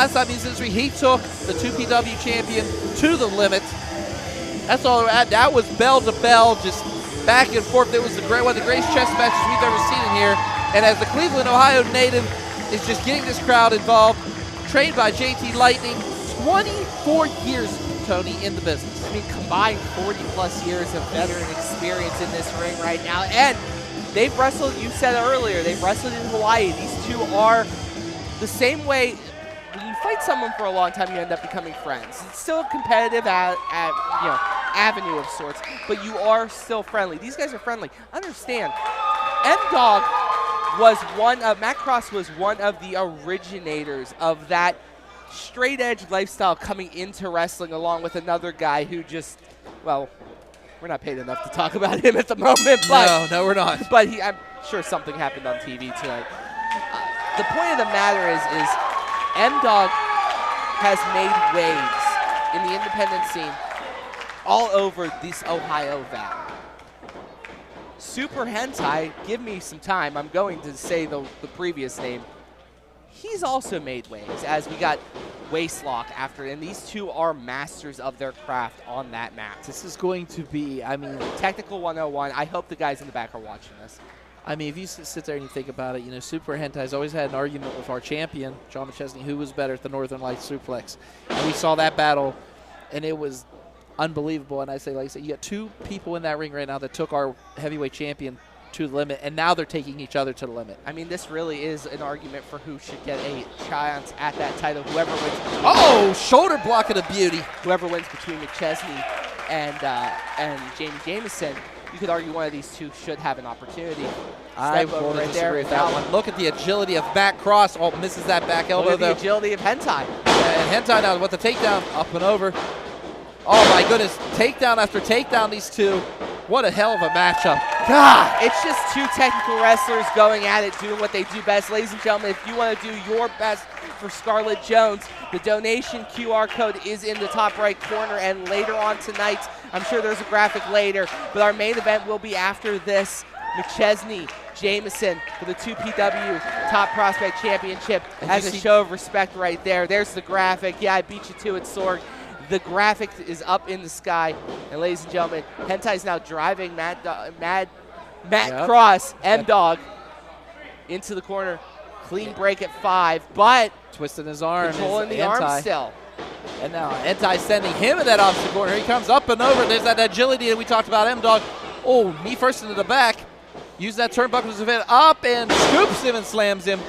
Last time he was in history, he took the 2PW champion to the limit. That's all. That was bell to bell, just back and forth. It was one of the greatest chess matches we've ever seen in here. And as the Cleveland, Ohio native is just getting this crowd involved, trained by JT Lightning, 24 years, Tony, in the business. I mean, combined 40-plus years of veteran experience in this ring right now. And they've wrestled, you said earlier, they've wrestled in Hawaii. These two are the same way. When you fight someone for a long time, you end up becoming friends. It's still a competitive avenue of sorts, but you are still friendly. These guys are friendly. Understand, M-Dog was Matt Cross was one of the originators of that straight edge lifestyle coming into wrestling, along with another guy who just, well, we're not paid enough to talk about him at the moment. But no, we're not. But I'm sure something happened on TV tonight. The point of the matter is M-Dog has made waves in the independent scene all over this Ohio Valley. Super Hentai, give me some time. I'm going to say the previous name. He's also made waves, as we got Waistlock after, and these two are masters of their craft on that mat. This is going to be, I mean, Technical 101. I hope the guys in the back are watching this. I mean, if you sit there and you think about it, you know, Super Hentai's always had an argument with our champion, John McChesney, who was better at the Northern Lights suplex. And we saw that battle, and it was unbelievable. And I say, like I said, you got two people in that ring right now that took our heavyweight champion to the limit, and now they're taking each other to the limit. I mean, this really is an argument for who should get a chance at that title. Whoever wins. Oh, shoulder block of the beauty. Whoever wins between McChesney and Jamie Jamison, you could argue one of these two should have an opportunity. I will disagree with that one. Look at the agility of Matt Cross. Oh, misses that back elbow, though. Look at the agility of Hentai. And Hentai now with the takedown, up and over. Oh, my goodness. Takedown after takedown, these two. What a hell of a matchup. God, it's just two technical wrestlers going at it, doing what they do best. Ladies and gentlemen, if you want to do your best for Scarlett Jones, the donation QR code is in the top right corner, and later on tonight, I'm sure there's a graphic later, but our main event will be after this. McChesney, Jamison for the 2PW Top Prospect Championship as a show of respect right there. There's the graphic. Yeah, I beat you to it, Sorg. The graphic is up in the sky. And ladies and gentlemen, Hentai's now driving Matt Cross, M-Dog, into the corner. Clean break at 5, but twisting his arm. Controlling the arm still. And now Hentai sending him in that opposite corner. He comes up and over. There's that agility that we talked about, M-Dog. Oh, knee first into the back. Use that turnbuckle to fit up and scoops him and slams him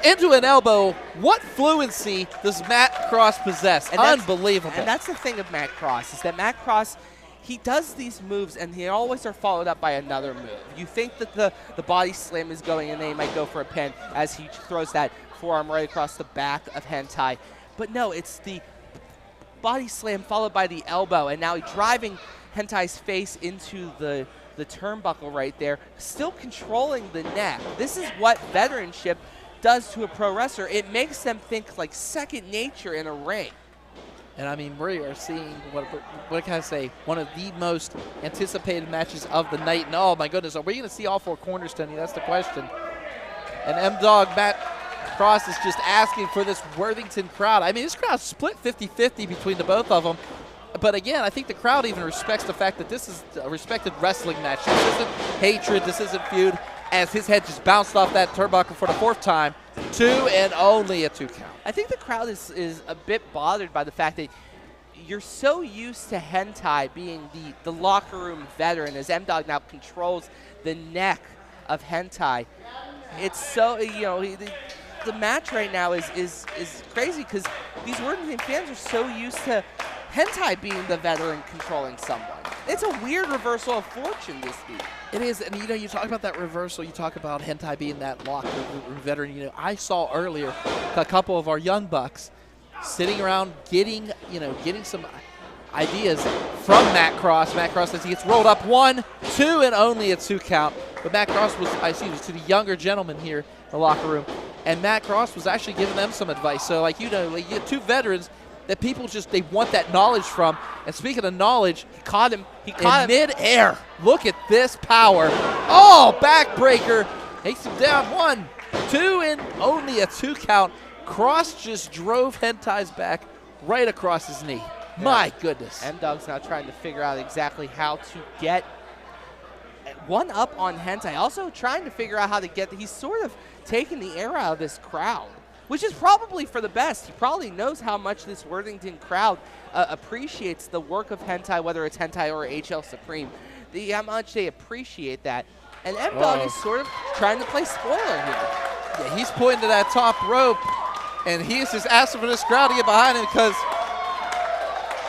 into an elbow. What fluency does Matt Cross possess? And unbelievable. And that's the thing of Matt Cross, is that Matt Cross, he does these moves and they always are followed up by another move. You think that the body slam is going and they might go for a pin as he throws that forearm right across the back of Hentai. But no, it's the body slam followed by the elbow, and now he's driving Hentai's face into the turnbuckle right there, still controlling the neck. This is what veteranship does to a pro wrestler. It makes them think like second nature in a ring. And I mean, we are seeing, what can I say, one of the most anticipated matches of the night. And oh my goodness, are we going to see all four corners, Tony? That's the question. And M-Dog, Matt Cross is just asking for this Worthington crowd. I mean, this crowd's split 50-50 between the both of them. But again, I think the crowd even respects the fact that this is a respected wrestling match. This isn't hatred, this isn't feud, as his head just bounced off that turnbuckle for the 4th time. 2 and only a 2 count. I think the crowd is a bit bothered by the fact that you're so used to Hentai being the locker room veteran, as M-Dog now controls the neck of Hentai. It's so, you know, the match right now is crazy because these Worthington fans are so used to Hentai being the veteran controlling someone. It's a weird reversal of fortune this week. It is, and you know, you talk about that reversal, you talk about Hentai being that locker room veteran. You know, I saw earlier a couple of our young bucks sitting around getting some ideas from Matt Cross. Matt Cross as he gets rolled up 1, 2, and only a 2 count. But Matt Cross was to the younger gentleman here in the locker room, and Matt Cross was actually giving them some advice. So, like, you know, like you get 2 veterans that people they want that knowledge from. And speaking of knowledge, he caught him in mid-air. Look at this power. Oh, backbreaker. Takes him down 1, 2, and only a 2 count. Cross just drove Hentai's back right across his knee. Yeah. My goodness. M-Dog's now trying to figure out exactly how to get one up on Hentai. Also trying to figure out how to get, he's sort of taking the air out of this crowd, which is probably for the best. He probably knows how much this Worthington crowd appreciates the work of Hentai, whether it's Hentai or HL Supreme. How much they appreciate that. And M-Dog is sort of trying to play spoiler here. Yeah, he's pointing to that top rope, and he's just asking for this crowd to get behind him because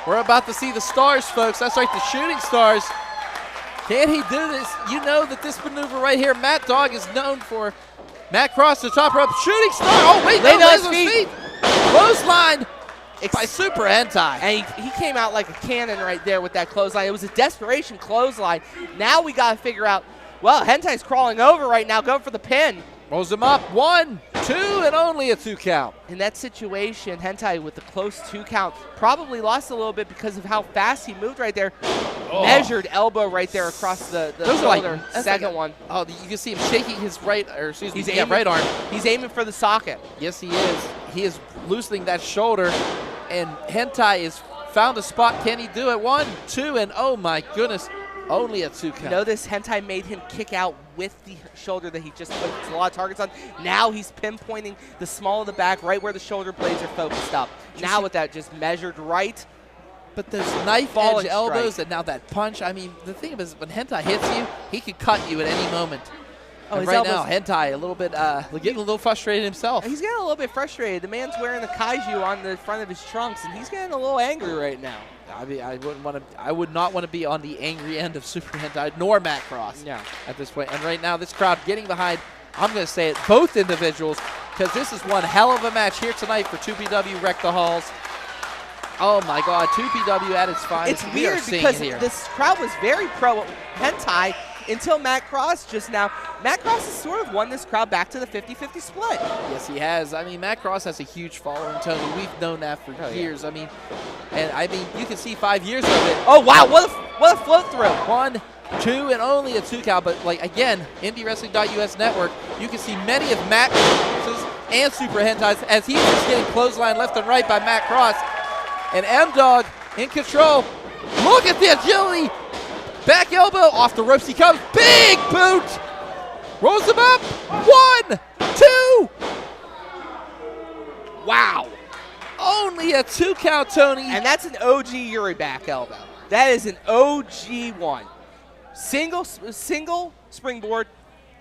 we're about to see the stars, folks. That's right, the shooting stars. Can he do this? You know that this maneuver right here, Matt Dog is known for. Matt Cross, the top rope, shooting star. Oh, wait, no, lays on his feet. Clothesline by Super Hentai. And he came out like a cannon right there with that clothesline. It was a desperation clothesline. Now we got to figure out, well, Hentai's crawling over right now, going for the pin. Rolls him up, 1, 2, and only a 2 count. In that situation, Hentai with the close 2 count probably lost a little bit because of how fast he moved right there. Measured elbow right there across the shoulder. Like, second one. Oh, you can see him shaking his right, or excuse me, right arm. He's aiming for the socket. Yes, he is. He is loosening that shoulder, and Hentai has found a spot. Can he do it? 1, 2, and oh my goodness. Only a 2 count. Notice Hentai made him kick out with the shoulder that he just put a lot of targets on. Now he's pinpointing the small of the back right where the shoulder blades are focused up. Now with that just measured right. But those knife edge elbows and now that punch. I mean, the thing is when Hentai hits you, he can cut you at any moment. Oh, and right now, Hentai a little bit, getting a little frustrated himself. He's getting a little bit frustrated. The man's wearing the kaiju on the front of his trunks, and he's getting a little angry right now. I mean, I would not want to be on the angry end of Super Hentai nor Matt Cross at this point. And right now, this crowd getting behind, I'm going to say it, both individuals, because this is one hell of a match here tonight for 2PW Wreck the Halls. Oh my God, 2PW at its finest. It's weird because this crowd was very pro Hentai until Matt Cross just now. Matt Cross has sort of won this crowd back to the 50-50 split. Yes, he has. I mean, Matt Cross has a huge following, Tony. We've known that for years. Yeah. I mean, you can see 5 years of it. Oh, wow, what a float through. 1, 2, and only a 2 count. But, like, again, IndyWrestling.us network, you can see many of Matt Cross's and Super Hentai's as he's just getting clothesline left and right by Matt Cross. And M-Dog in control. Look at the agility. Back elbow, off the ropes he comes. Big boot. Rolls him up. 1, 2. Wow. Only a 2 count, Tony. And that's an OG Yuri back elbow. That is an OG one. Single springboard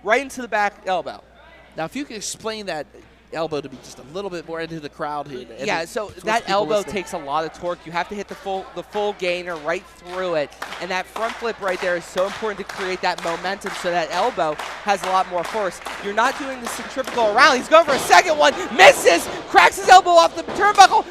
right into the back elbow. Now, if you could explain that elbow to be just a little bit more into the crowd here. Yeah, so that elbow takes a lot of torque. You have to hit the full gainer right through it. And that front flip right there is so important to create that momentum so that elbow has a lot more force. You're not doing the centrifugal around. He's going for a second one, misses, cracks his elbow off the turnbuckle,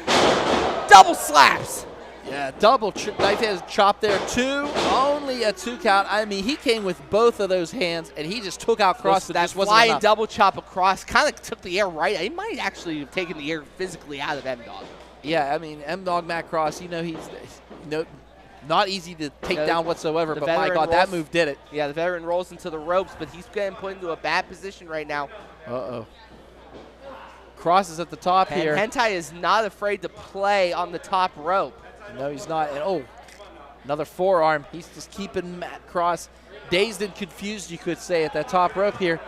double slaps. Yeah, double knife hand chop there, 2, only a 2 count. I mean, he came with both of those hands, and he just took out Cross, but just wasn't enough. Double chop across kind of took the air right. He might actually have taken the air physically out of M-Dog. Yeah, I mean, M-Dog, Matt Cross, you know, he's not easy to take down whatsoever, but my God, that move did it. Yeah, the veteran rolls into the ropes, but he's getting put into a bad position right now. Uh-oh. Cross is at the top here. Hentai is not afraid to play on the top rope. No, he's not. And oh, another forearm. He's just keeping Matt Cross dazed and confused, you could say, at that top rope here.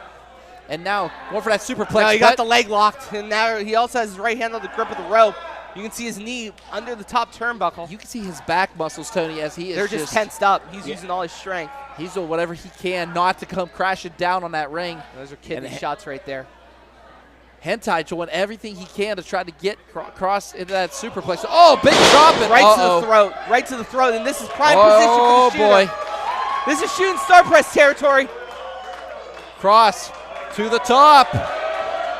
And now going for that superplex. Now he got the leg locked, and now he also has his right hand on the grip of the rope. You can see his knee under the top turnbuckle. You can see his back muscles, Tony, as he is They're just tensed up. He's using all his strength. He's doing whatever he can not to come crashing down on that ring. Those are kidney shots right there. Hentai doing everything he can to try to get Cross into that superplex. Oh, big drop it. Right to the throat. Right to the throat. And this is prime position for the shooter. Oh, boy. This is shooting star press territory. Cross to the top.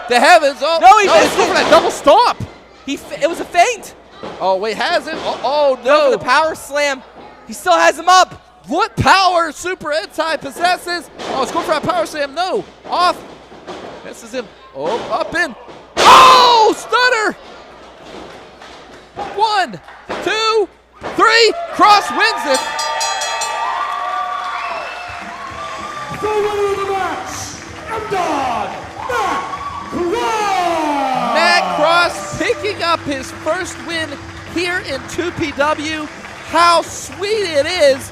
The heavens. Oh, no, he missed it. For that double stomp. It was a feint. Oh, wait, has it? Oh, no. The power slam. He still has him up. What power Super Hentai possesses? Oh, it's going for that power slam. No. Off. Misses him. Oh, up in. Oh, stunner! 1, 2, 3. Cross wins it. The winner of the match, M-Dog, Matt Cross. Matt Cross picking up his first win here in 2PW. How sweet it is.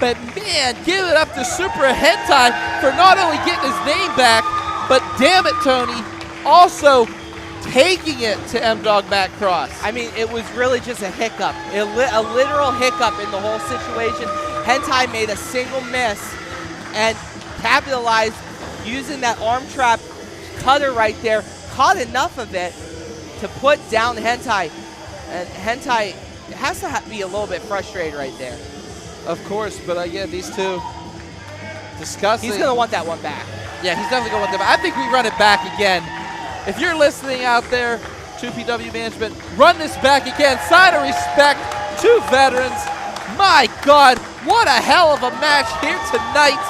But man, give it up to Super Hentai for not only getting his name back, but damn it, Tony, also taking it to M-Dog Matt Cross. I mean, it was really just a hiccup, a literal hiccup in the whole situation. Hentai made a single miss and capitalized using that arm trap cutter right there, caught enough of it to put down Hentai. And Hentai has to be a little bit frustrated right there. Of course, but again, these two discussing. He's going to want that one back. Yeah, he's definitely going to want that back. I think we run it back again. If you're listening out there, 2PW management, run this back again. Sign of respect to veterans. My God, what a hell of a match here tonight.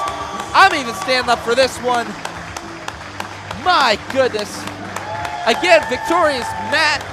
I'm even standing up for this one. My goodness. Again, victorious Matt